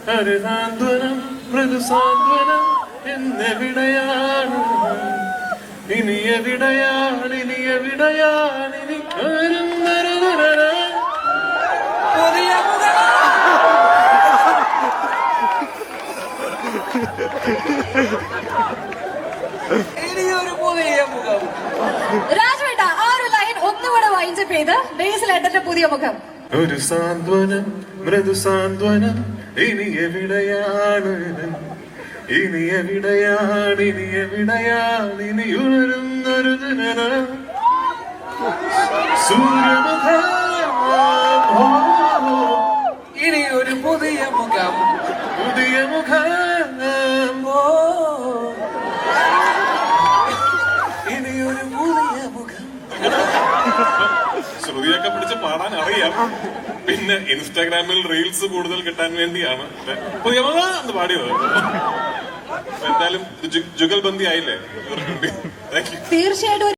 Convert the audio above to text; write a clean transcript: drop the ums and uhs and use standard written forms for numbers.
ഹരിതാന്തനം മൃദുസാന്ത്വനം എന്നെവിടെയാണ് ഇനി എവിടെയാണ് ഇനി എവിടെയാണ് ഇനി ഇനിയൊരു പുതിയ മുഖം. രാജുവേട്ട ആ ഒരു ലൈൻ ഒന്നുകൂടെ വൈൻഡപ്പ് ചെയ്ത് ബേസിലേട്ടന്റെ പുതിയ മുഖം. ഒരു സാന്ത്വനം മൃദുസാന്ത്വനം ഇനി എവിടെയാണ് ഇനി എവിടെയാണ് ഇനി എവിടെയാണ് ഇനി ഉണരുന്നൊരു ദിനം സൂര്യമുഖം ഇനിയൊരു പുതിയ മുഖം. പുതിയ മുഖം ഇനിയൊരു പുതിയ മുഖം. ശ്രുതിയൊക്കെ പിടിച്ച് പാടാൻ അറിയാം. പിന്നെ ഇൻസ്റ്റാഗ്രാമിൽ റീൽസ് കൂടുതൽ കിട്ടാൻ വേണ്ടിയാണ് പുതിയ മുഖം എന്ന് പാടിയത്. എന്തായാലും ജുഗൽബന്ദി ആയില്ലേ. Thank you. തീർച്ചയായിട്ടും